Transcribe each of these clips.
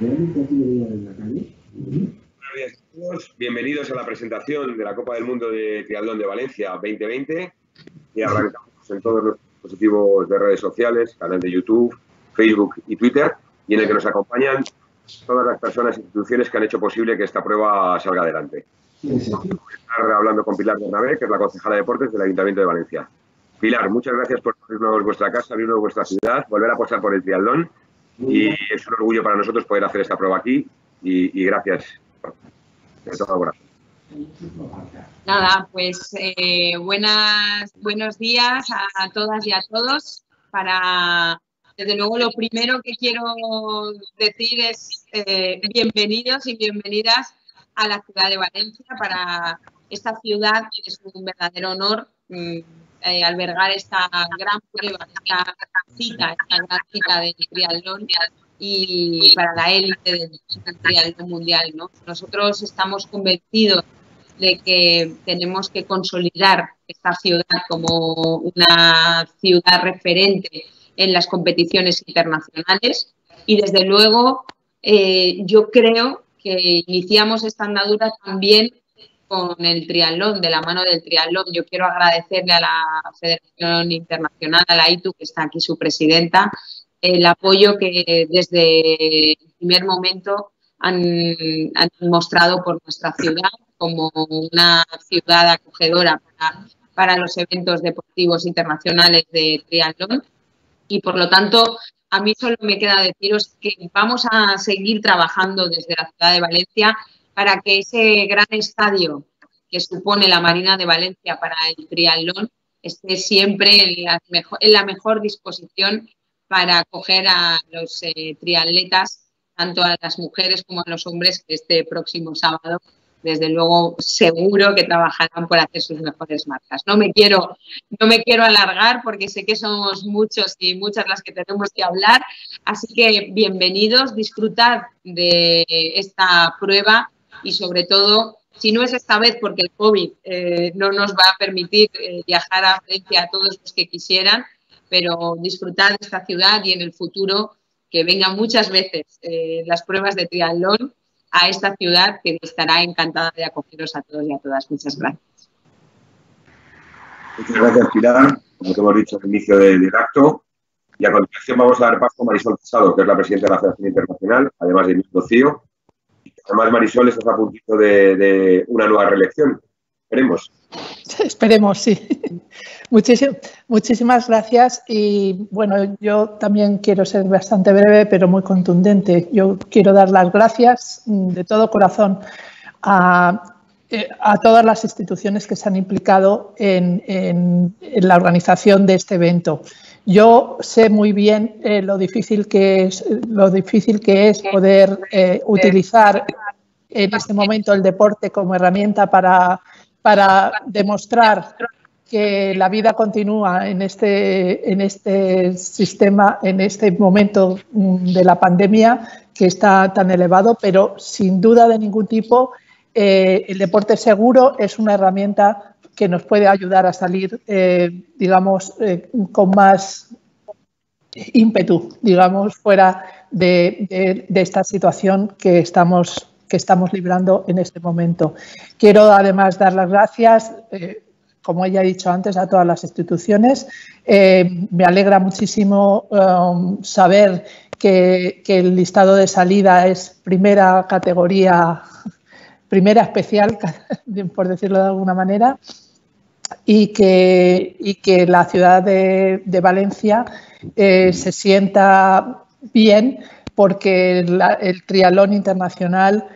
días a todos. Bienvenidos a la presentación de la Copa del Mundo de Triatlón de Valencia 2020. Y arrancamos en todos los dispositivos de redes sociales, canal de YouTube, Facebook y Twitter, y en el que nos acompañan todas las personas e instituciones que han hecho posible que esta prueba salga adelante. Voy a estar hablando con Pilar Bernabé, que es la concejala de deportes del Ayuntamiento de Valencia. Pilar, muchas gracias por abrirnos vuestra casa, abrirnos vuestra ciudad, volver a apostar por el triatlón, y es un orgullo para nosotros poder hacer esta prueba aquí, y gracias de todo corazón. Nada, pues buenos días a todas y a todos. Desde luego, lo primero que quiero decir es bienvenidos y bienvenidas a la ciudad de Valencia. Para esta ciudad es un verdadero honor albergar esta gran prueba, esta gran cita del triatlón y para la élite del triatlón mundial, ¿no? Nosotros estamos convencidos de que tenemos que consolidar esta ciudad como una ciudad referente en las competiciones internacionales y, desde luego, yo creo que iniciamos esta andadura también con el triatlón, de la mano del triatlón. Yo quiero agradecerle a la Federación Internacional, a la ITU, que está aquí su presidenta, el apoyo que desde el primer momento han mostrado por nuestra ciudad como una ciudad acogedora para los eventos deportivos internacionales de triatlón. Y, por lo tanto, a mí solo me queda deciros que vamos a seguir trabajando desde la ciudad de Valencia para que ese gran estadio que supone la Marina de Valencia para el triatlón esté siempre en la mejor disposición para acoger a los triatletas, tanto a las mujeres como a los hombres, que este próximo sábado, desde luego, seguro que trabajarán por hacer sus mejores marcas. No me quiero alargar porque sé que somos muchos y muchas las que tenemos que hablar, así que bienvenidos, disfrutad de esta prueba y, sobre todo, si no es esta vez porque el COVID no nos va a permitir viajar a Valencia a todos los que quisieran, pero disfrutad de esta ciudad y en el futuro que vengan muchas veces las pruebas de triatlón a esta ciudad, que estará encantada de acogeros a todos y a todas. Muchas gracias. Muchas gracias, Pilar. Como te hemos dicho al inicio del acto, y a continuación vamos a dar paso a Marisol Casado, que es la presidenta de la Federación Internacional, además de Luis Rocío. Además, Marisol, estás a puntito de una nueva reelección. Esperemos. Esperemos, sí. Muchísimas gracias. Y bueno, yo también quiero ser bastante breve, pero muy contundente. Yo quiero dar las gracias de todo corazón a todas las instituciones que se han implicado en la organización de este evento. Yo sé muy bien lo difícil que es poder utilizar en este momento el deporte como herramienta para demostrar que la vida continúa en este sistema, en este momento de la pandemia que está tan elevado, pero sin duda de ningún tipo el deporte seguro es una herramienta que nos puede ayudar a salir, digamos, con más ímpetu, digamos, fuera de esta situación que estamos librando en este momento. Quiero además dar las gracias, como ya he dicho antes, a todas las instituciones. Me alegra muchísimo saber que el listado de salida es primera categoría, primera especial, por decirlo de alguna manera, y que la ciudad de Valencia se sienta bien porque el triatlón internacional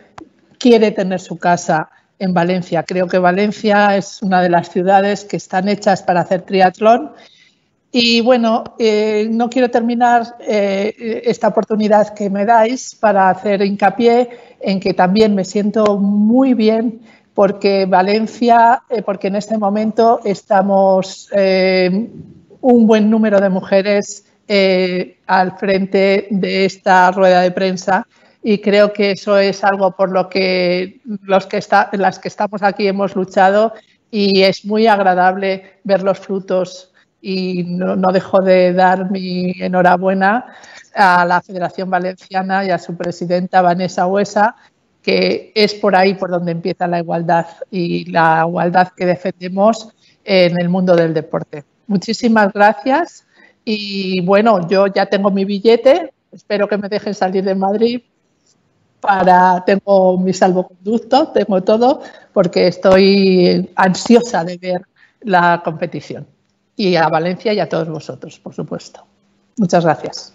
quiere tener su casa en Valencia. Creo que Valencia es una de las ciudades que están hechas para hacer triatlón. Y bueno, no quiero terminar esta oportunidad que me dais para hacer hincapié en que también me siento muy bien porque Valencia, porque en este momento estamos un buen número de mujeres al frente de esta rueda de prensa. Y creo que eso es algo por lo que las que estamos aquí hemos luchado y es muy agradable ver los frutos y no dejo de dar mi enhorabuena a la Federación Valenciana y a su presidenta Vanessa Huesa, que es por ahí por donde empieza la igualdad y la igualdad que defendemos en el mundo del deporte. Muchísimas gracias y bueno, yo ya tengo mi billete, espero que me dejen salir de Madrid. Tengo mi salvoconducto, tengo todo, porque estoy ansiosa de ver la competición. Y a Valencia y a todos vosotros, por supuesto. Muchas gracias.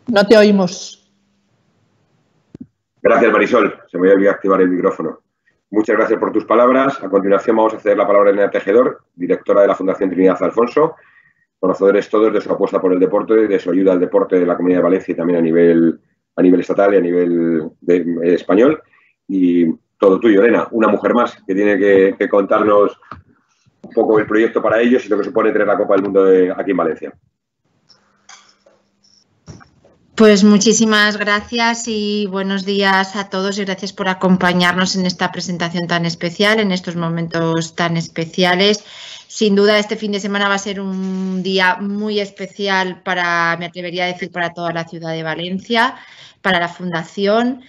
No te oímos. Gracias, Marisol. Se me había olvidado activar el micrófono. Muchas gracias por tus palabras. A continuación vamos a ceder la palabra a Elena Tejedor, directora de la Fundación Trinidad Alfonso, conocedores todos de su apuesta por el deporte, de su ayuda al deporte de la Comunidad de Valencia y también a nivel estatal y a nivel español. Y todo tuyo, Elena, una mujer más que tiene que contarnos un poco el proyecto para ellos y lo que supone tener la Copa del Mundo aquí en Valencia. Pues muchísimas gracias y buenos días a todos y gracias por acompañarnos en esta presentación tan especial, en estos momentos tan especiales. Sin duda este fin de semana va a ser un día muy especial me atrevería a decir, para toda la ciudad de Valencia, para la Fundación.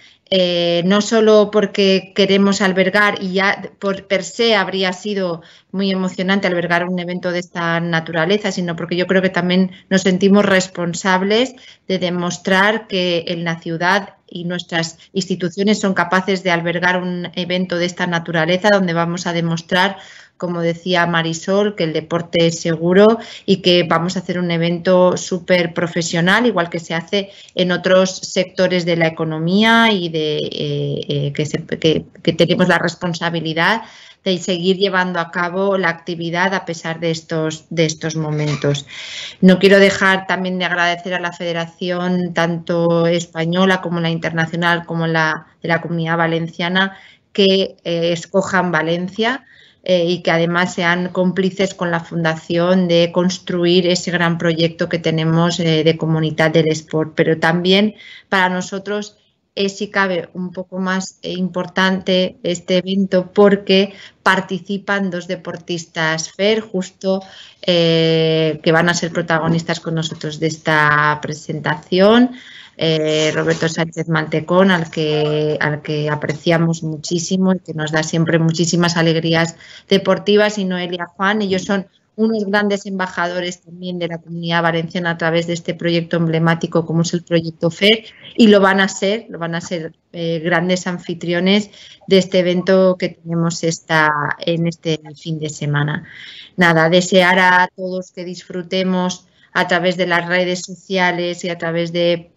No solo porque queremos albergar, y ya por per se habría sido muy emocionante albergar un evento de esta naturaleza, sino porque yo creo que también nos sentimos responsables de demostrar que en la ciudad y nuestras instituciones son capaces de albergar un evento de esta naturaleza donde vamos a demostrar, como decía Marisol, que el deporte es seguro y que vamos a hacer un evento súper profesional, igual que se hace en otros sectores de la economía y que tenemos la responsabilidad de seguir llevando a cabo la actividad a pesar de estos momentos. No quiero dejar también de agradecer a la Federación, tanto española como la internacional, como la de la Comunidad Valenciana, que escojan Valencia y que además sean cómplices con la Fundación de construir ese gran proyecto que tenemos de Comunitat de l'Esport. Pero también para nosotros es, si cabe, un poco más importante este evento porque participan dos deportistas FER justo que van a ser protagonistas con nosotros de esta presentación. Roberto Sánchez Mantecón, al que apreciamos muchísimo y que nos da siempre muchísimas alegrías deportivas, y Noelia Juan. Ellos son unos grandes embajadores también de la Comunidad Valenciana a través de este proyecto emblemático como es el proyecto FER, y lo van a ser grandes anfitriones de este evento que tenemos en este fin de semana. Nada, desear a todos que disfrutemos a través de las redes sociales y a través de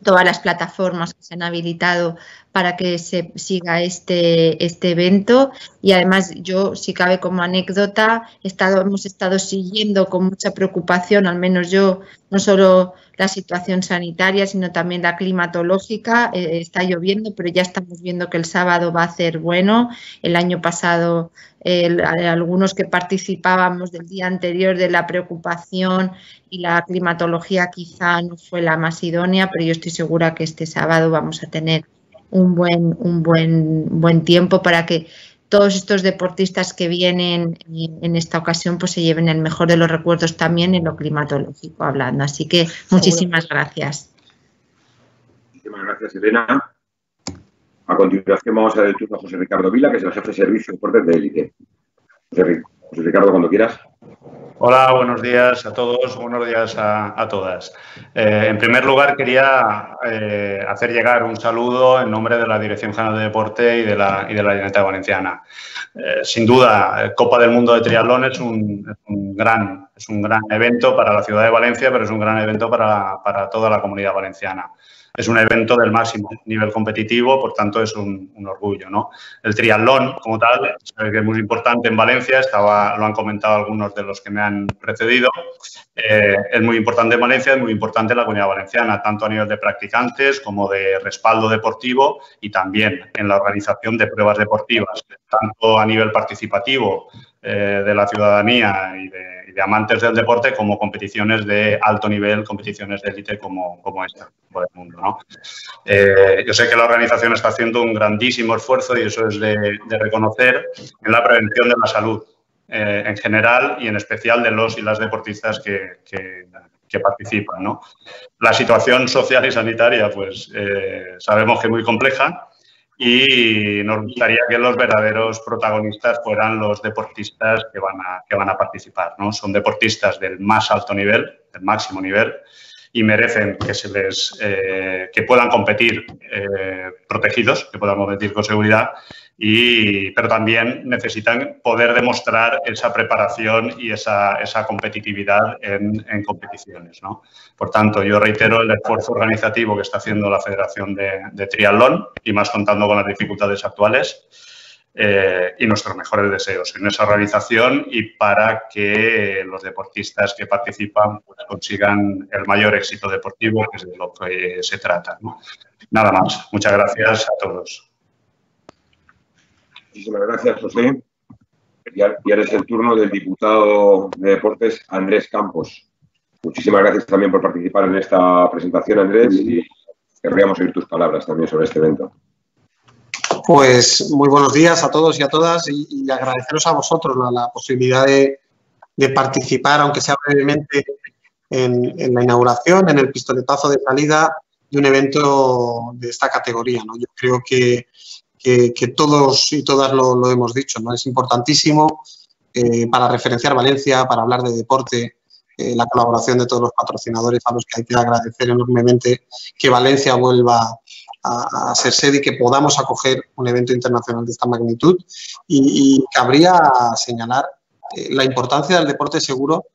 todas las plataformas que se han habilitado para que se siga este evento. Y además yo, si cabe como anécdota, hemos estado siguiendo con mucha preocupación, al menos yo, no solo la situación sanitaria, sino también la climatológica. Está lloviendo, pero ya estamos viendo que el sábado va a ser bueno. El año pasado, algunos que participábamos del día anterior de la preocupación y la climatología quizá no fue la más idónea, pero yo estoy segura que este sábado vamos a tener un buen tiempo para que todos estos deportistas que vienen en esta ocasión pues se lleven el mejor de los recuerdos también en lo climatológico hablando. Así que muchísimas gracias. Muchísimas gracias, Elena. A continuación vamos a dar el turno a José Ricardo Vila, que es el jefe de servicio de deportes de élite. José Ricardo, cuando quieras. Hola, buenos días a todos, buenos días a todas. En primer lugar, quería hacer llegar un saludo en nombre de la Dirección General de Deporte y de la Generalitat Valenciana. Sin duda, Copa del Mundo de Triatlón es un gran evento para la ciudad de Valencia, pero es un gran evento para toda la Comunidad Valenciana. Es un evento del máximo nivel competitivo, por tanto es un orgullo, ¿no? El triatlón, como tal, que es muy importante en Valencia, lo han comentado algunos de los que me han precedido, es muy importante en Valencia, es muy importante en la Comunidad Valenciana, tanto a nivel de practicantes como de respaldo deportivo y también en la organización de pruebas deportivas, tanto a nivel participativo de la ciudadanía y de amantes del deporte como competiciones de alto nivel, competiciones de élite como esta del mundo, ¿no? Yo sé que la organización está haciendo un grandísimo esfuerzo y eso es de reconocer en la prevención de la salud en general y en especial de los y las deportistas que participan, ¿no? La situación social y sanitaria, pues sabemos que es muy compleja y nos gustaría que los verdaderos protagonistas fueran los deportistas que van a participar, ¿no? Son deportistas del más alto nivel, del máximo nivel, y merecen que puedan competir protegidos, que puedan competir con seguridad, pero también necesitan poder demostrar esa preparación y esa competitividad en competiciones, ¿no? Por tanto, yo reitero el esfuerzo organizativo que está haciendo la Federación de Triatlón y más contando con las dificultades actuales y nuestros mejores deseos en esa realización y para que los deportistas que participan pues, consigan el mayor éxito deportivo, que es de lo que se trata, ¿no? Nada más. Muchas gracias a todos. Muchísimas gracias, José. Y ahora es el turno del diputado de Deportes, Andrés Campos. Muchísimas gracias también por participar en esta presentación, Andrés, y querríamos oír tus palabras también sobre este evento. Pues muy buenos días a todos y a todas y agradeceros a vosotros la posibilidad de participar, aunque sea brevemente, en la inauguración, en el pistoletazo de salida de un evento de esta categoría, ¿no? Yo creo que todos y todas lo hemos dicho, ¿no? Es importantísimo para referenciar Valencia, para hablar de deporte, la colaboración de todos los patrocinadores a los que hay que agradecer enormemente que Valencia vuelva a ser sede y que podamos acoger un evento internacional de esta magnitud. Y cabría señalar la importancia del deporte seguro,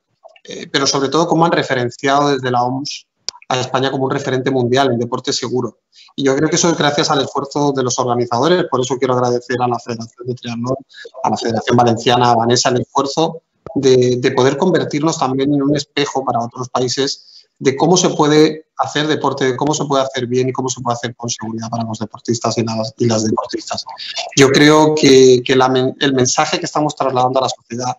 pero sobre todo cómo han referenciado desde la OMS a España como un referente mundial en deporte seguro. Y yo creo que eso es gracias al esfuerzo de los organizadores, por eso quiero agradecer a la Federación de Triatlón, a la Federación Valenciana, a Vanessa, el esfuerzo de poder convertirnos también en un espejo para otros países de cómo se puede hacer deporte, de cómo se puede hacer bien y cómo se puede hacer con seguridad para los deportistas y las deportistas. Yo creo que el mensaje que estamos trasladando a la sociedad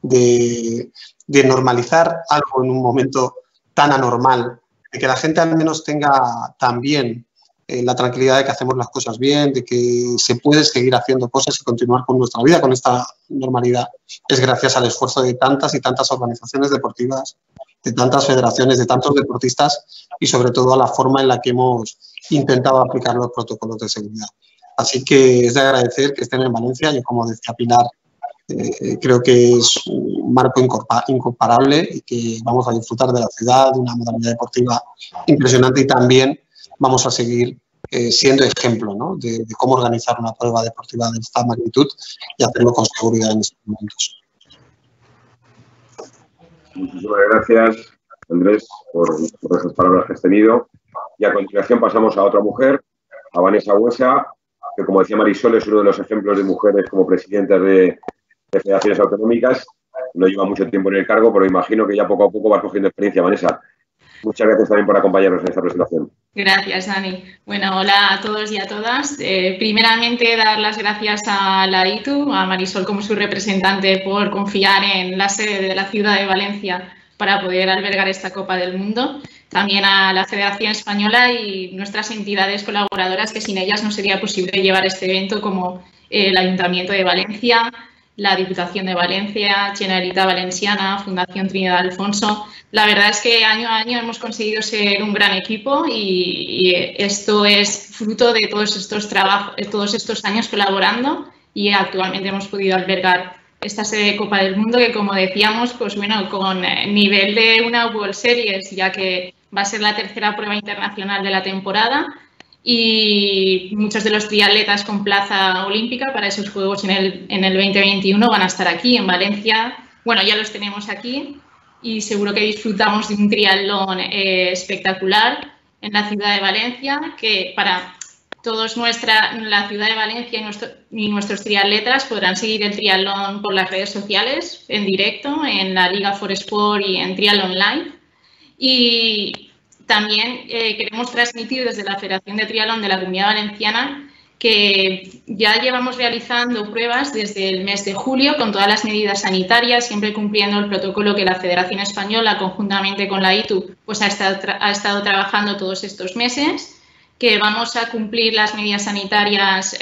de normalizar algo en un momento tan anormal, de que la gente al menos tenga también la tranquilidad de que hacemos las cosas bien, de que se puede seguir haciendo cosas y continuar con nuestra vida, con esta normalidad, es gracias al esfuerzo de tantas y tantas organizaciones deportivas, de tantas federaciones, de tantos deportistas y sobre todo a la forma en la que hemos intentado aplicar los protocolos de seguridad. Así que es de agradecer que estén en Valencia. Yo, como decía Pilar, creo que es un marco incomparable y que vamos a disfrutar de la ciudad, de una modalidad deportiva impresionante y también vamos a seguir siendo ejemplo, ¿no? de cómo organizar una prueba deportiva de esta magnitud y hacerlo con seguridad en estos momentos. Muchísimas gracias, Andrés, por esas palabras que has tenido. Y a continuación pasamos a otra mujer, a Vanessa Huesa, que, como decía Marisol, es uno de los ejemplos de mujeres como presidentas de federaciones autonómicas. No lleva mucho tiempo en el cargo, pero imagino que ya poco a poco vas cogiendo experiencia, Vanessa. Muchas gracias también por acompañarnos en esta presentación. Gracias, Dani. Bueno, hola a todos y a todas. Primeramente, dar las gracias a la ITU, a Marisol como su representante, por confiar en la sede de la ciudad de Valencia para poder albergar esta Copa del Mundo. También a la Federación Española y nuestras entidades colaboradoras, que sin ellas no sería posible llevar este evento, como el Ayuntamiento de Valencia, la Diputación de Valencia, Generalitat Valenciana, Fundación Trinidad Alfonso. La verdad es que año a año hemos conseguido ser un gran equipo y esto es fruto de todos estos años colaborando y actualmente hemos podido albergar esta sede de Copa del Mundo que, como decíamos, pues bueno, con nivel de una World Series, ya que va a ser la tercera prueba internacional de la temporada y muchos de los triatletas con plaza olímpica para esos Juegos en el 2021 van a estar aquí en Valencia. Bueno, ya los tenemos aquí y seguro que disfrutamos de un triatlón espectacular en la ciudad de Valencia, que para todos la ciudad de Valencia y nuestros triatletas podrán seguir el triatlón por las redes sociales en directo, en la Liga for Sport y en Triatlón Live. Y también queremos transmitir desde la Federación de Triatlón de la Comunidad Valenciana que ya llevamos realizando pruebas desde el mes de julio con todas las medidas sanitarias, siempre cumpliendo el protocolo que la Federación Española, conjuntamente con la ITU, pues ha estado trabajando todos estos meses, que vamos a cumplir las medidas sanitarias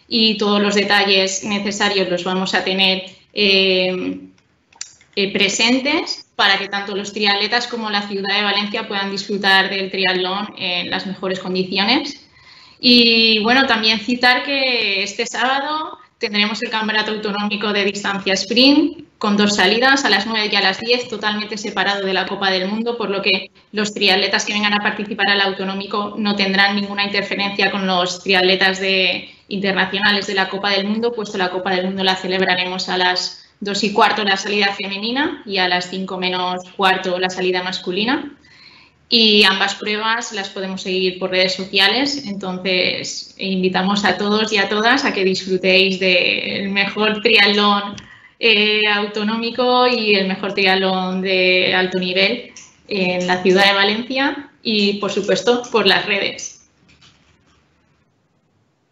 y todos los detalles necesarios los vamos a tener presentes para que tanto los triatletas como la ciudad de Valencia puedan disfrutar del triatlón en las mejores condiciones. Y bueno, también citar que este sábado tendremos el Campeonato Autonómico de Distancia Sprint con 2 salidas, a las 9 y a las 10, totalmente separado de la Copa del Mundo, por lo que los triatletas que vengan a participar al Autonómico no tendrán ninguna interferencia con los triatletas internacionales de la Copa del Mundo, puesto la Copa del Mundo la celebraremos a las 2:15 la salida femenina y a las 5 menos cuarto la salida masculina. Y ambas pruebas las podemos seguir por redes sociales, entonces invitamos a todos y a todas a que disfrutéis del mejor triatlón autonómico y el mejor triatlón de alto nivel en la ciudad de Valencia y, por supuesto, por las redes.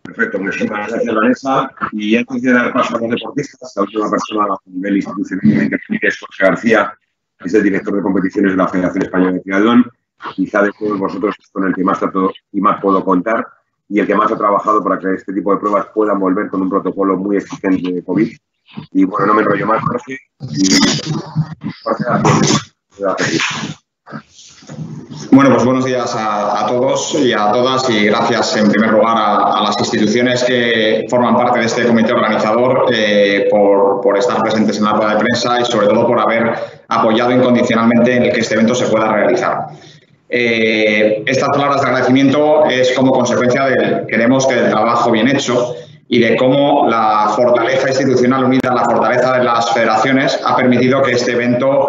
Perfecto, muchísimas gracias, Vanessa. Y antes de dar paso a los deportistas, la última persona a nivel institucional que es Jorge García, que es el director de competiciones de la Federación Española de Triatlón. Quizá de todos vosotros es con el que más trato y más puedo contar y el que más ha trabajado para que este tipo de pruebas puedan volver con un protocolo muy exigente de COVID. Y bueno, no me enrollo más, Jorge. Bueno, pues buenos días a todos y a todas y gracias en primer lugar a las instituciones que forman parte de este comité organizador por estar presentes en la rueda de prensa y sobre todo por haber apoyado incondicionalmente en el que este evento se pueda realizar. Estas palabras de agradecimiento es como consecuencia del trabajo bien hecho y de cómo la fortaleza institucional unida a la fortaleza de las federaciones ha permitido que este evento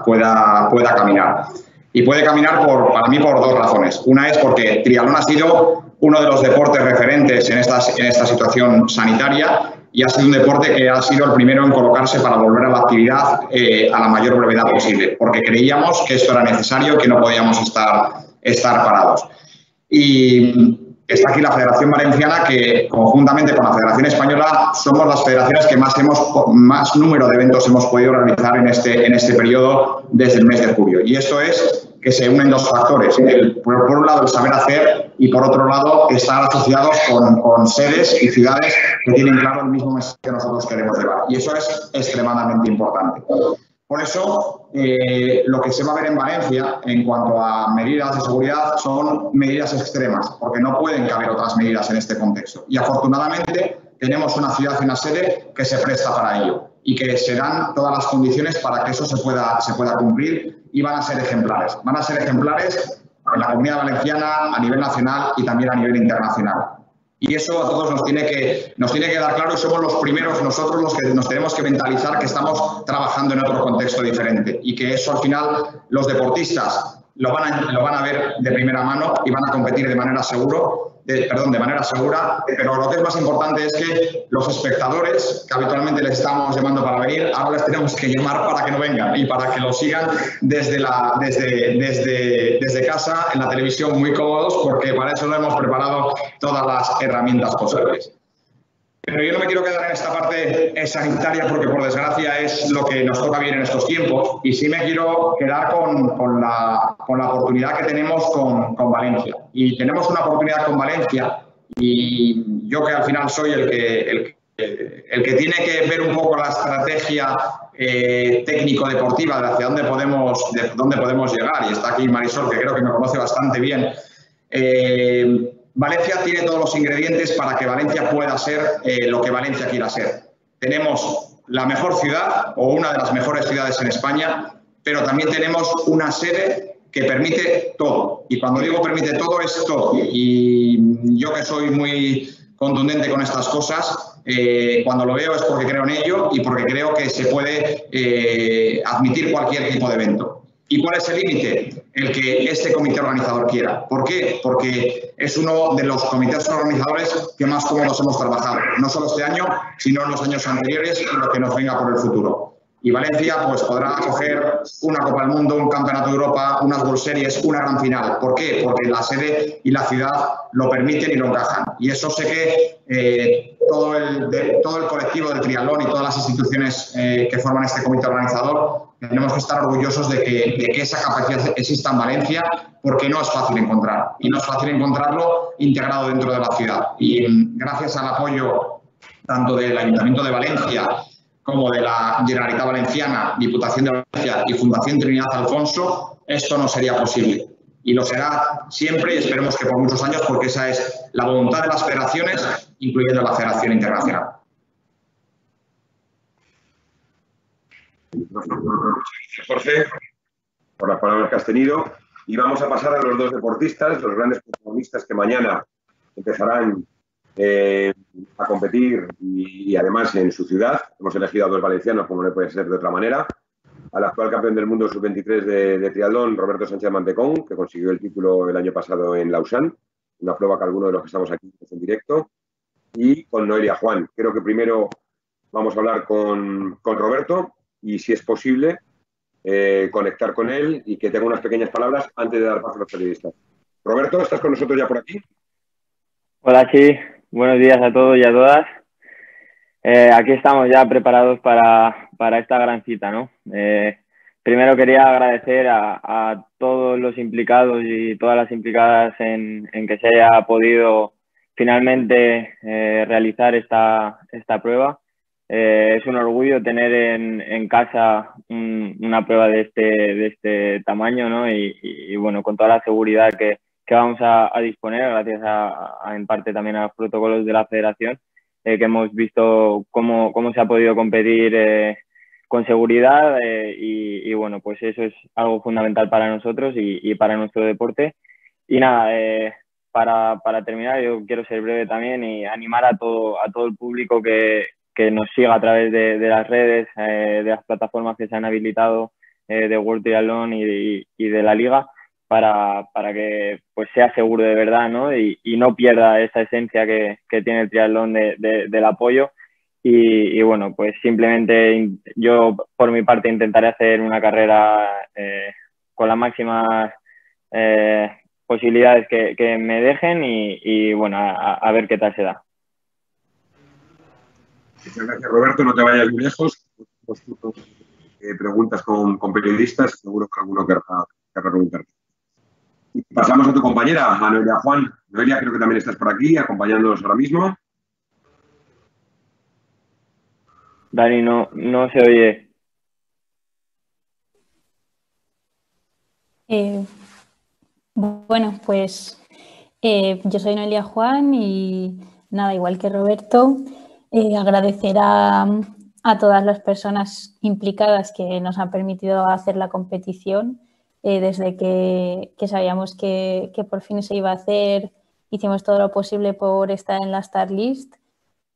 pueda caminar. Y puede caminar para mí por 2 razones. Una es porque triatlón ha sido uno de los deportes referentes en esta situación sanitaria y ha sido un deporte que ha sido el primero en colocarse para volver a la actividad a la mayor brevedad posible, porque creíamos que esto era necesario y que no podíamos estar parados. Y está aquí la Federación Valenciana, que conjuntamente con la Federación Española somos las federaciones que más número de eventos hemos podido realizar en este periodo desde el mes de julio. Y esto es que se unen 2 factores. Por un lado, el saber hacer y por otro lado, estar asociados con sedes y ciudades que tienen claro el mismo mensaje que nosotros queremos llevar. Y eso es extremadamente importante. Por eso, lo que se va a ver en Valencia en cuanto a medidas de seguridad son medidas extremas, porque no pueden caber otras medidas en este contexto. Y afortunadamente tenemos una ciudad y una sede que se presta para ello y que se dan todas las condiciones para que eso se pueda cumplir y van a ser ejemplares. Van a ser ejemplares en la Comunidad Valenciana, a nivel nacional y también a nivel internacional. Y eso a todos nos tiene que dar claro y somos los primeros nosotros los que nos tenemos que mentalizar que estamos trabajando en otro contexto diferente y que eso al final los deportistas lo van a ver de primera mano y van a competir de manera segura, pero lo que es más importante es que los espectadores que habitualmente les estamos llamando para venir, ahora les tenemos que llamar para que no vengan y para que lo sigan desde casa, en la televisión, muy cómodos, porque para eso lo hemos preparado todas las herramientas posibles. Pero yo no me quiero quedar en esta parte sanitaria porque, por desgracia, es lo que nos toca vivir en estos tiempos y sí me quiero quedar con la oportunidad que tenemos con Valencia. Y tenemos una oportunidad con Valencia y yo que al final soy el que tiene que ver un poco la estrategia técnico-deportiva de hacia dónde podemos llegar. Y está aquí Marisol, que creo que me conoce bastante bien. Valencia tiene todos los ingredientes para que Valencia pueda ser lo que Valencia quiera ser. Tenemos la mejor ciudad o una de las mejores ciudades en España, pero también tenemos una sede que permite todo. Y cuando digo permite todo, es todo. Y yo que soy muy contundente con estas cosas, cuando lo veo es porque creo en ello y porque creo que se puede admitir cualquier tipo de evento. ¿Y cuál es el límite? El que este comité organizador quiera. ¿Por qué? Porque es uno de los comités organizadores que más cómodos hemos trabajado, no solo este año, sino en los años anteriores y lo que nos venga por el futuro. Y Valencia pues podrá acoger una Copa del Mundo, un Campeonato de Europa, unas World Series, una gran final. ¿Por qué? Porque la sede y la ciudad lo permiten y lo encajan. Y eso sé que todo el colectivo del triatlón y todas las instituciones que forman este comité organizador tenemos que estar orgullosos de que esa capacidad exista en Valencia, porque no es fácil encontrar. Y no es fácil encontrarlo integrado dentro de la ciudad. Y gracias al apoyo tanto del Ayuntamiento de Valencia como de la Generalitat Valenciana, Diputación de Valencia y Fundación Trinidad Alfonso, esto no sería posible. Y lo será siempre y esperemos que por muchos años, porque esa es la voluntad de las federaciones, incluyendo la Federación Internacional. Muchas gracias, Jorge, por las palabras que has tenido. Y vamos a pasar a los dos deportistas, los grandes protagonistas que mañana empezarán a competir y además en su ciudad. Hemos elegido a dos valencianos, como no puede ser de otra manera. Al actual campeón del mundo sub-23 de triatlón, Roberto Sánchez Mantecón, que consiguió el título el año pasado en Lausanne, una prueba que algunos de los que estamos aquí en directo, y con Noelia Juan. Creo que primero vamos a hablar con Roberto y, si es posible, conectar con él y que tenga unas pequeñas palabras antes de dar paso a los periodistas. Roberto, ¿estás con nosotros ya por aquí? Hola, sí. Buenos días a todos y a todas. Aquí estamos ya preparados para esta gran cita, ¿no? Primero quería agradecer a todos los implicados y todas las implicadas en que se haya podido finalmente realizar esta prueba. Es un orgullo tener en casa una prueba de este tamaño, ¿no? Y bueno, con toda la seguridad que vamos a disponer, gracias en parte también a los protocolos de la Federación, que hemos visto cómo se ha podido competir con seguridad y bueno, pues eso es algo fundamental para nosotros y para nuestro deporte. Y nada, para terminar, yo quiero ser breve también y animar a todo el público que nos siga a través de las redes, de las plataformas que se han habilitado de World Triathlon y de la Liga, para que pues sea seguro de verdad, ¿no? Y no pierda esa esencia que tiene el triatlón del apoyo. Y bueno, pues simplemente yo por mi parte intentaré hacer una carrera con las máximas posibilidades que me dejen y bueno, a ver qué tal se da. Muchas gracias, Roberto. No te vayas muy lejos. Preguntas con periodistas, seguro que alguno querrá preguntarte. Y pasamos a tu compañera, a Noelia Juan. Noelia, creo que también estás por aquí, acompañándonos ahora mismo. Dani, no se oye. Bueno, pues yo soy Noelia Juan y nada, igual que Roberto, agradecer a todas las personas implicadas que nos han permitido hacer la competición. Desde que sabíamos que por fin se iba a hacer, hicimos todo lo posible por estar en la Start List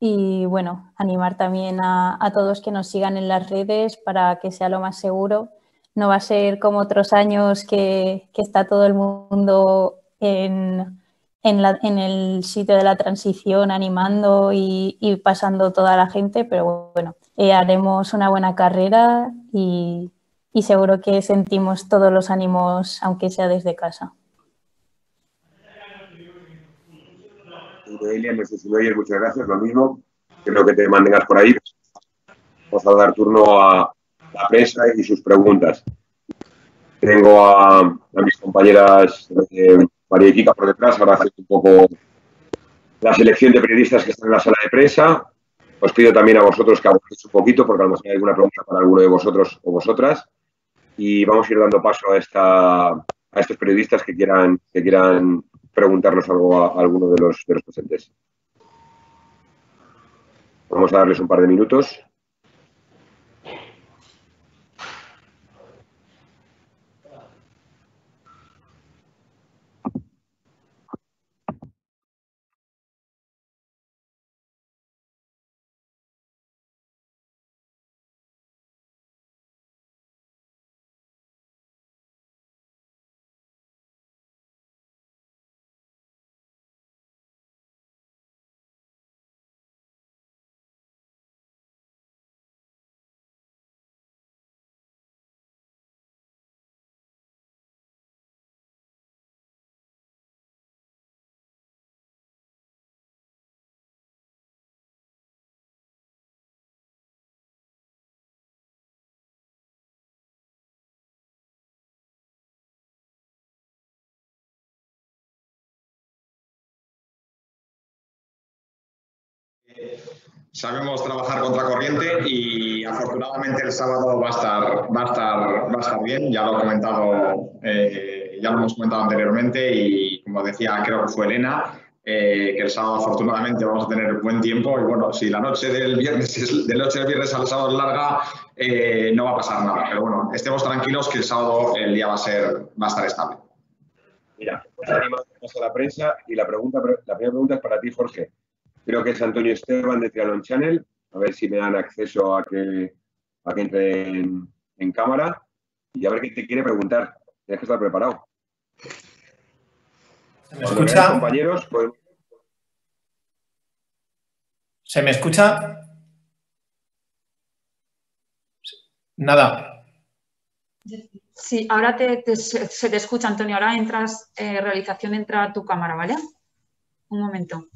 y bueno, animar también a todos que nos sigan en las redes para que sea lo más seguro. No va a ser como otros años que está todo el mundo en el sitio de la transición animando y pasando toda la gente, pero bueno, haremos una buena carrera y seguro que sentimos todos los ánimos, aunque sea desde casa. Noelia, no sé si me oyes, muchas gracias. Lo mismo, creo que te mantengas por ahí. Vamos a dar turno a la prensa y sus preguntas. Tengo a mis compañeras María y Kika por detrás, ahora haciendo un poco la selección de periodistas que están en la sala de prensa. Os pido también a vosotros que avancéis un poquito, porque a lo mejor hay alguna pregunta para alguno de vosotros o vosotras. Y vamos a ir dando paso a estos periodistas que quieran preguntarnos algo a alguno de los presentes. Vamos a darles un par de minutos. Sabemos trabajar contra corriente y afortunadamente el sábado va a estar bien. Ya lo hemos comentado anteriormente y como decía, creo que fue Elena, que el sábado afortunadamente vamos a tener buen tiempo y bueno, si la noche del viernes al sábado es larga, no va a pasar nada. Pero bueno, estemos tranquilos que el sábado el día va a estar estable. Mira, animamos a la prensa y la primera pregunta es para ti, Jorge. Creo que es Antonio Esteban de Triathlon Channel. A ver si me dan acceso a que entre en cámara y a ver qué te quiere preguntar. Tienes que estar preparado. ¿Se me escucha? Compañeros, pues... ¿Se me escucha? Nada. Sí, ahora se te escucha, Antonio. Ahora entras, realización, entra tu cámara, ¿vale? Un momento.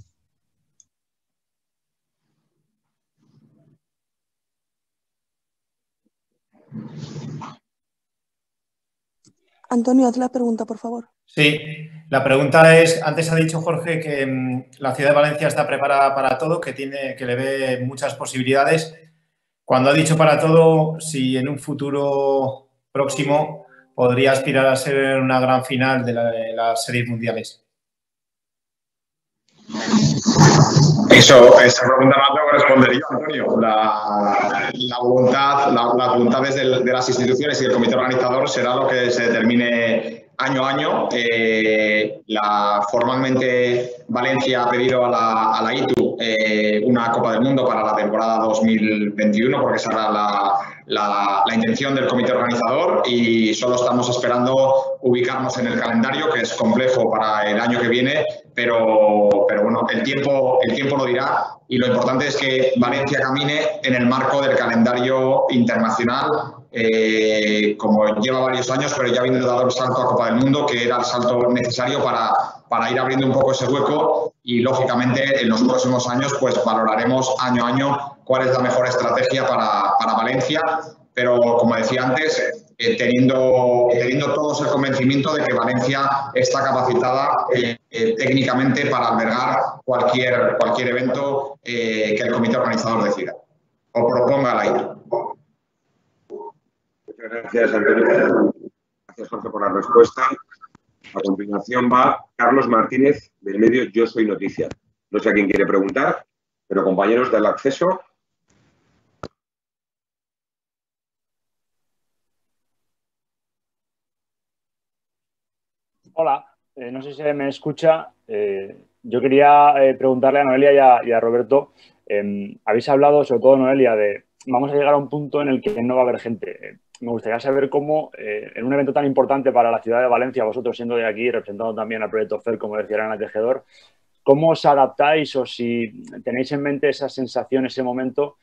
Antonio, haz la pregunta, por favor. Sí, la pregunta es, antes ha dicho Jorge que la ciudad de Valencia está preparada para todo, que le ve muchas posibilidades. Cuando ha dicho para todo, si en un futuro próximo podría aspirar a ser una gran final de las series mundiales. Esa pregunta la tengo que responder yo, Antonio. Las voluntades de las instituciones y del comité organizador será lo que se determine año a año. Formalmente Valencia ha pedido a la ITU una Copa del Mundo para la temporada 2021 porque esa era la intención del comité organizador y solo estamos esperando ubicarnos en el calendario, que es complejo para el año que viene, pero bueno, el tiempo lo dirá y lo importante es que Valencia camine en el marco del calendario internacional, como lleva varios años, pero ya habiendo dado el salto a Copa del Mundo, que era el salto necesario para ir abriendo un poco ese hueco y, lógicamente, en los próximos años pues valoraremos año a año cuál es la mejor estrategia para Valencia, pero, como decía antes, teniendo todos el convencimiento de que Valencia está capacitada técnicamente para albergar cualquier evento que el comité organizador decida o proponga a la ITU. Muchas gracias, Antonio. Gracias, Jorge, por la respuesta. A continuación va Carlos Martínez, del medio Yo Soy Noticias. No sé a quién quiere preguntar, pero compañeros, darle acceso. Hola, no sé si me escucha. Yo quería preguntarle a Noelia y a Roberto. Habéis hablado, sobre todo Noelia, de vamos a llegar a un punto en el que no va a haber gente. Me gustaría saber cómo, en un evento tan importante para la ciudad de Valencia, vosotros siendo de aquí, representando también al proyecto FER, como decía Ana Tejedor, ¿cómo os adaptáis o si tenéis en mente esa sensación, ese momento,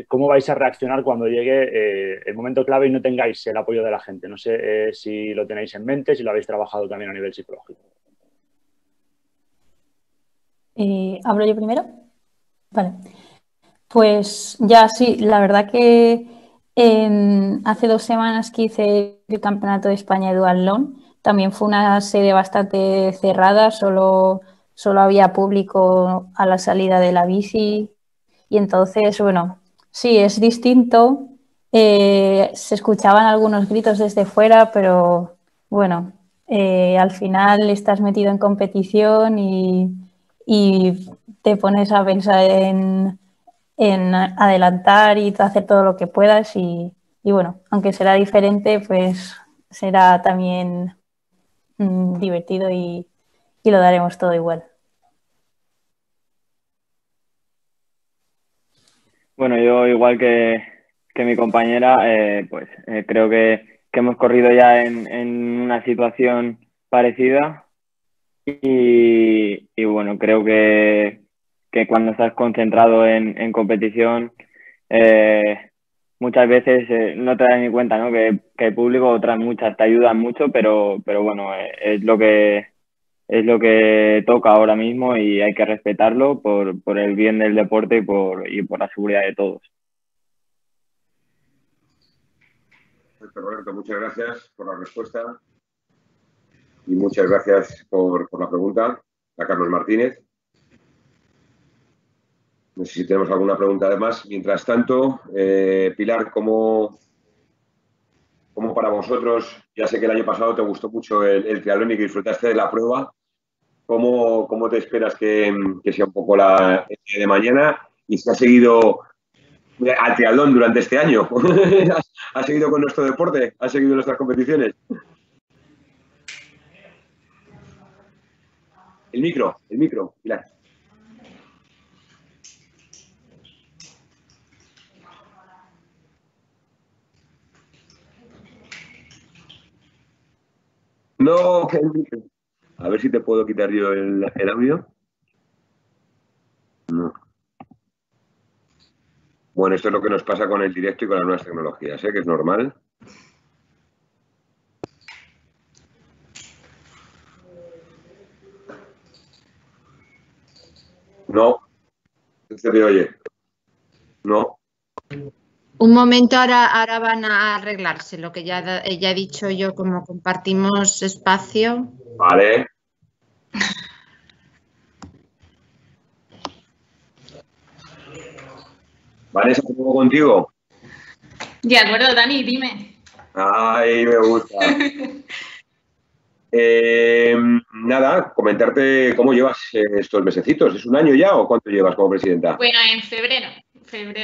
cómo vais a reaccionar cuando llegue el momento clave y no tengáis el apoyo de la gente? No sé si lo tenéis en mente, si lo habéis trabajado también a nivel psicológico. ¿Hablo yo primero? Vale. Pues ya sí, la verdad que hace 2 semanas que hice el Campeonato de España de Duatlón, también fue una sede bastante cerrada, solo había público a la salida de la bici y entonces, bueno, sí, es distinto. Se escuchaban algunos gritos desde fuera, pero bueno, al final estás metido en competición y te pones a pensar en adelantar y hacer todo lo que puedas y bueno, aunque será diferente, pues será también divertido y lo daremos todo igual. Bueno, yo igual que mi compañera, creo que hemos corrido ya en una situación parecida y bueno, creo que cuando estás concentrado en competición muchas veces no te das ni cuenta, ¿no? que el público, otras muchas te ayudan mucho, pero bueno, es lo que toca ahora mismo y hay que respetarlo por el bien del deporte y por la seguridad de todos. Roberto, muchas gracias por la respuesta y muchas gracias por la pregunta a Carlos Martínez. No sé si tenemos alguna pregunta además. Mientras tanto, Pilar, ¿cómo para vosotros? Ya sé que el año pasado te gustó mucho el triatlón y que disfrutaste de la prueba. ¿Cómo te esperas que sea un poco el día de mañana? Y si has seguido al triatlón durante este año. ¿Has seguido con nuestro deporte? ¿Has seguido nuestras competiciones? El micro, Pilar. No, el micro. A ver si te puedo quitar yo el audio. No. Bueno, esto es lo que nos pasa con el directo y con las nuevas tecnologías, que es normal. No, se te oye. No. Un momento, ahora van a arreglarse, lo que ya he dicho yo, como compartimos espacio. Vale. Vanessa, ¿cómo pongo contigo? De acuerdo, Dani, dime. Ay, me gusta. Nada, comentarte cómo llevas estos mesecitos. ¿Es un año ya o cuánto llevas como presidenta? Bueno, en febrero. Empecé en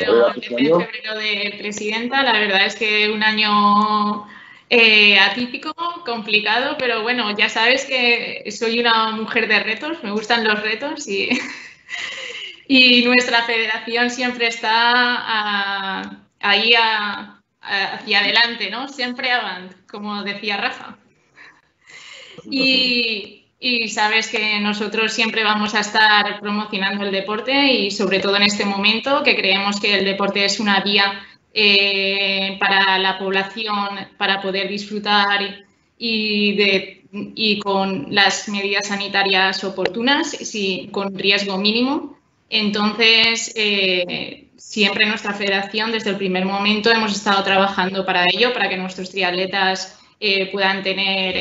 febrero de presidenta. La verdad es que un año atípico, complicado, pero bueno, ya sabes que soy una mujer de retos, me gustan los retos y nuestra federación siempre está ahí hacia adelante, ¿no? Siempre avant, como decía Rafa. Y sabes que nosotros siempre vamos a estar promocionando el deporte y sobre todo en este momento que creemos que el deporte es una vía para la población para poder disfrutar y con las medidas sanitarias oportunas y con riesgo mínimo. Entonces, siempre nuestra federación desde el primer momento hemos estado trabajando para ello, para que nuestros triatletas puedan tener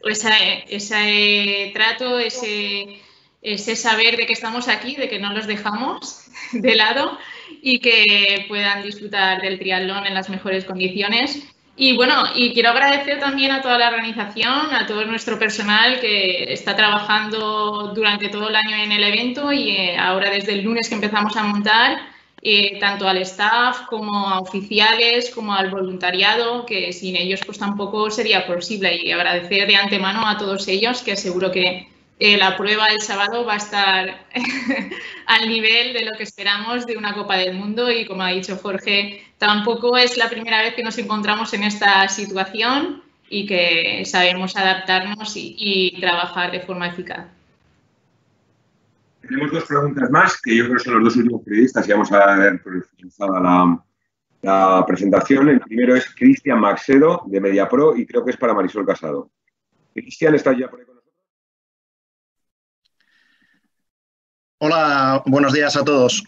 ese trato, ese saber de que estamos aquí, de que no los dejamos de lado y que puedan disfrutar del triatlón en las mejores condiciones. Y bueno, y quiero agradecer también a toda la organización, a todo nuestro personal que está trabajando durante todo el año en el evento y ahora desde el lunes que empezamos a montar, tanto al staff como a oficiales, como al voluntariado, que sin ellos pues tampoco sería posible. Y agradecer de antemano a todos ellos, que seguro que la prueba el sábado va a estar al nivel de lo que esperamos de una Copa del Mundo y como ha dicho Jorge, tampoco es la primera vez que nos encontramos en esta situación y que sabemos adaptarnos y trabajar de forma eficaz. Tenemos dos preguntas más, que yo creo que son los dos últimos periodistas y vamos a dar por finalizada la presentación. El primero es Cristian Maxedo, de Mediapro, y creo que es para Marisol Casado. Cristian, ¿estás ya por ahí con nosotros? Hola, buenos días a todos.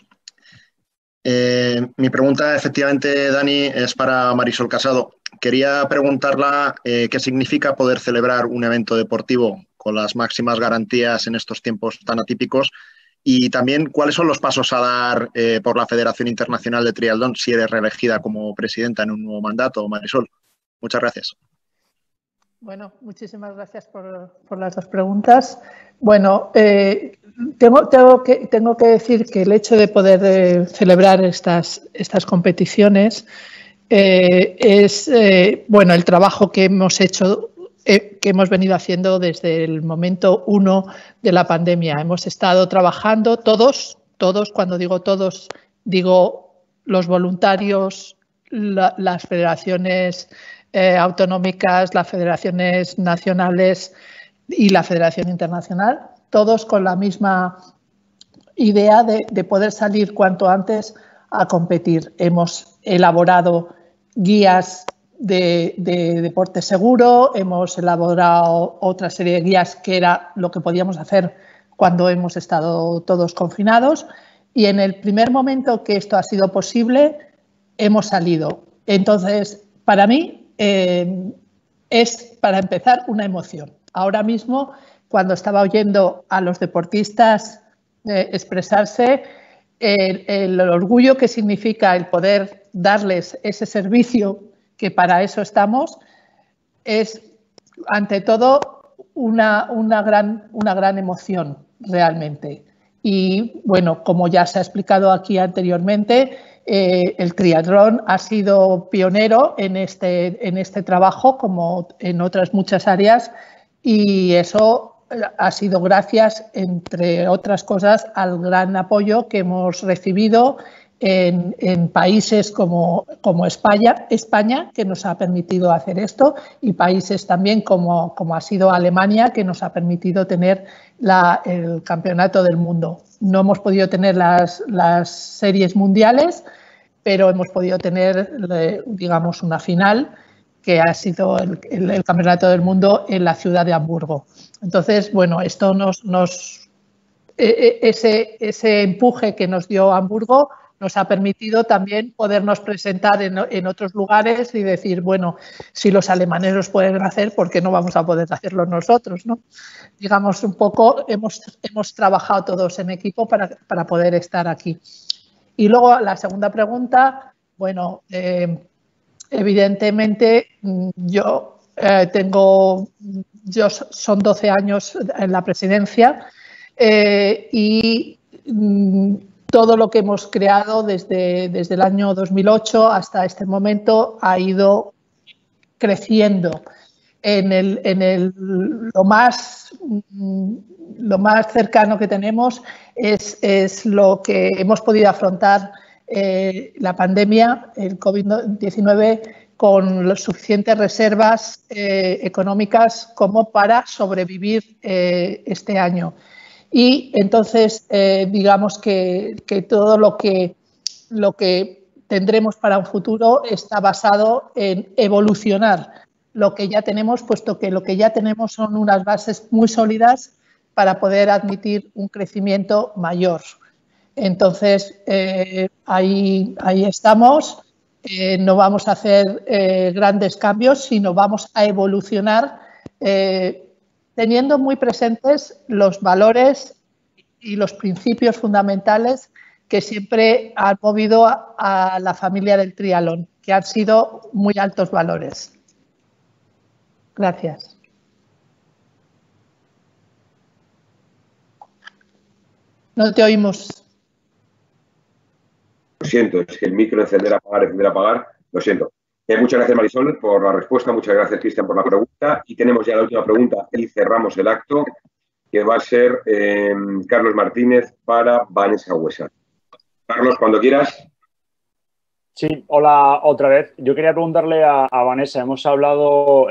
Mi pregunta, efectivamente, Dani, es para Marisol Casado. Quería preguntarla qué significa poder celebrar un evento deportivo con las máximas garantías en estos tiempos tan atípicos y también cuáles son los pasos a dar por la Federación Internacional de Triatlón si eres reelegida como presidenta en un nuevo mandato, Marisol. Muchas gracias. Bueno, muchísimas gracias por las dos preguntas. Bueno, tengo que decir que el hecho de poder celebrar estas competiciones es bueno, el trabajo que hemos hecho, que hemos venido haciendo desde el momento 1 de la pandemia. Hemos estado trabajando todos, cuando digo todos, digo los voluntarios, las federaciones autonómicas, las federaciones nacionales y la Federación Internacional, todos con la misma idea de poder salir cuanto antes a competir. Hemos elaborado guías de deporte seguro, hemos elaborado otra serie de guías que era lo que podíamos hacer cuando hemos estado todos confinados y en el primer momento que esto ha sido posible hemos salido. Entonces, para mí es, para empezar, una emoción. Ahora mismo, cuando estaba oyendo a los deportistas expresarse el orgullo que significa el poder darles ese servicio, que para eso estamos, es ante todo una gran emoción realmente. Y bueno, como ya se ha explicado aquí anteriormente, el triatlón ha sido pionero en este trabajo, como en otras muchas áreas, y eso ha sido gracias, entre otras cosas, al gran apoyo que hemos recibido en países como España, que nos ha permitido hacer esto, y países también como ha sido Alemania, que nos ha permitido tener el campeonato del mundo. No hemos podido tener las series mundiales, pero hemos podido tener, digamos, una final, que ha sido el campeonato del mundo en la ciudad de Hamburgo. Entonces, bueno, esto ese empuje que nos dio Hamburgo nos ha permitido también podernos presentar en otros lugares y decir, bueno, si los alemanes los pueden hacer, ¿por qué no vamos a poder hacerlo nosotros, ¿no? Digamos, un poco hemos trabajado todos en equipo para poder estar aquí. Y luego la segunda pregunta, bueno, evidentemente son 12 años en la presidencia y todo lo que hemos creado desde el año 2008 hasta este momento ha ido creciendo. Lo más cercano que tenemos es lo que hemos podido afrontar la pandemia, el COVID-19, con las suficientes reservas económicas como para sobrevivir este año. Y entonces, digamos que todo lo que tendremos para un futuro está basado en evolucionar lo que ya tenemos, puesto que lo que ya tenemos son unas bases muy sólidas para poder admitir un crecimiento mayor. Entonces, ahí estamos. No vamos a hacer grandes cambios, sino vamos a evolucionar teniendo muy presentes los valores y los principios fundamentales que siempre han movido a la familia del triatlón, que han sido muy altos valores. Gracias. No te oímos. Lo siento, es que el micro encender, apagar, lo siento. Muchas gracias, Marisol, por la respuesta. Muchas gracias, Cristian, por la pregunta. Y tenemos ya la última pregunta y cerramos el acto, que va a ser Carlos Martínez para Vanessa Huesa. Carlos, cuando quieras. Sí, hola otra vez. Yo quería preguntarle a Vanessa, hemos hablado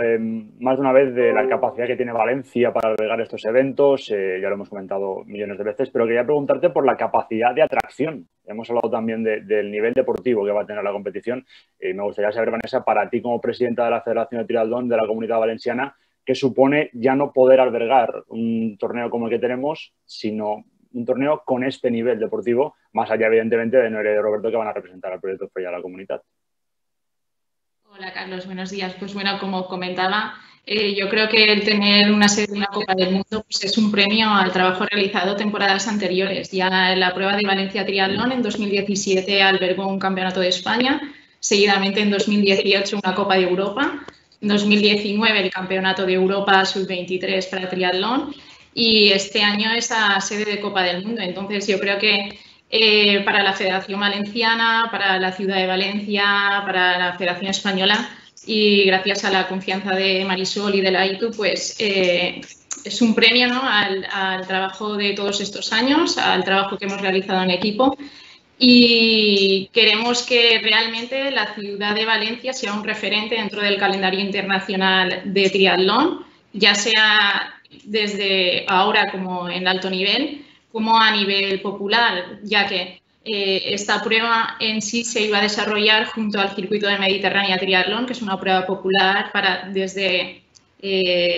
más de una vez de la capacidad que tiene Valencia para albergar estos eventos, ya lo hemos comentado millones de veces, pero quería preguntarte por la capacidad de atracción. Hemos hablado también del nivel deportivo que va a tener la competición. Me gustaría saber, Vanessa, para ti como presidenta de la Federación de Triatlón de la Comunidad Valenciana, ¿qué supone ya no poder albergar un torneo como el que tenemos, sino un torneo con este nivel deportivo, más allá, evidentemente, de Noelia y de Roberto, que van a representar al proyecto FEIA a la comunidad? Hola, Carlos. Buenos días. Pues bueno, como comentaba, yo creo que el tener una sede de una Copa del Mundo pues es un premio al trabajo realizado temporadas anteriores. Ya en la prueba de Valencia Triatlón en 2017 albergó un campeonato de España, seguidamente en 2018 una Copa de Europa, en 2019 el campeonato de Europa sub-23 para triatlón, y este año esa sede de Copa del Mundo. Entonces, yo creo que para la Federación Valenciana, para la Ciudad de Valencia, para la Federación Española, y gracias a la confianza de Marisol y de la ITU, pues es un premio, ¿no?, al trabajo de todos estos años, al trabajo que hemos realizado en equipo. Y queremos que realmente la ciudad de Valencia sea un referente dentro del calendario internacional de triatlón, ya sea desde ahora como en alto nivel, como a nivel popular, ya que esta prueba en sí se iba a desarrollar junto al Circuito de Mediterránea Triatlón, que es una prueba popular desde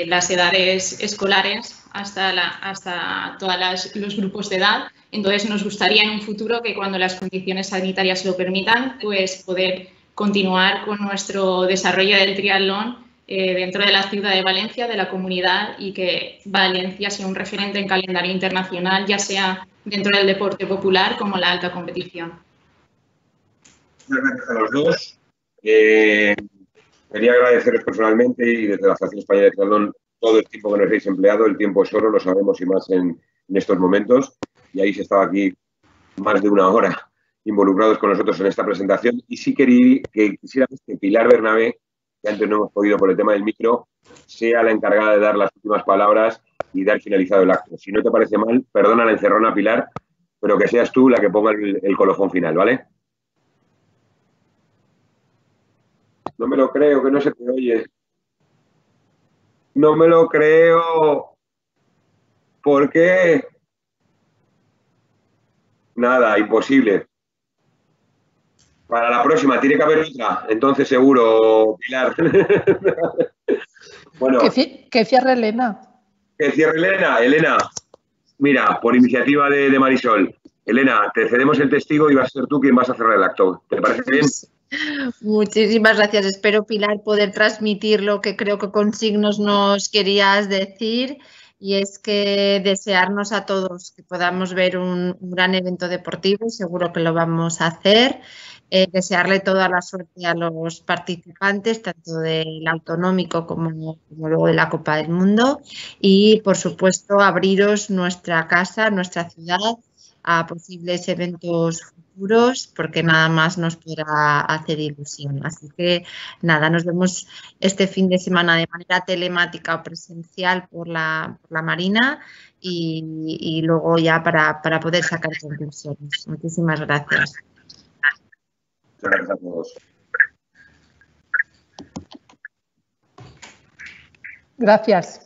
las edades escolares hasta todos los grupos de edad. Entonces, nos gustaría en un futuro que cuando las condiciones sanitarias lo permitan, pues poder continuar con nuestro desarrollo del triatlón dentro de la ciudad de Valencia, de la comunidad, y que Valencia sea un referente en calendario internacional, ya sea dentro del deporte popular como la alta competición. Muchas gracias a los dos. Quería agradeceros personalmente y desde la Asociación Española de Triatlón todo el tiempo que nos habéis empleado. El tiempo es oro, lo sabemos, y más en estos momentos. Y ahí se estaba aquí más de una hora involucrados con nosotros en esta presentación. Y sí quisiera que Pilar Bernabé, que antes no hemos podido por el tema del micro, sea la encargada de dar las últimas palabras y dar finalizado el acto. Si no te parece mal, perdona la encerrona, Pilar, pero que seas tú la que ponga el colofón final, ¿vale? No me lo creo, que no se te oye. No me lo creo. ¿Por qué? Nada, imposible. Para la próxima tiene que haber otra, entonces seguro, Pilar. Bueno, que cierre Elena. Que cierre Elena. Elena, mira, por iniciativa de Marisol. Elena, te cedemos el testigo y vas a ser tú quien vas a cerrar el acto. ¿Te parece bien? Muchísimas gracias. Espero, Pilar, poder transmitir lo que creo que con signos nos querías decir, y es que desearnos a todos que podamos ver un gran evento deportivo, seguro que lo vamos a hacer. Desearle toda la suerte a los participantes, tanto del autonómico como luego de la Copa del Mundo, y por supuesto abriros nuestra casa, nuestra ciudad, a posibles eventos futuros, porque nada más nos podrá hacer ilusión. Así que nada, nos vemos este fin de semana de manera telemática o presencial por la Marina, y luego ya para poder sacar conclusiones. Muchísimas gracias. Muchas gracias a todos. Gracias.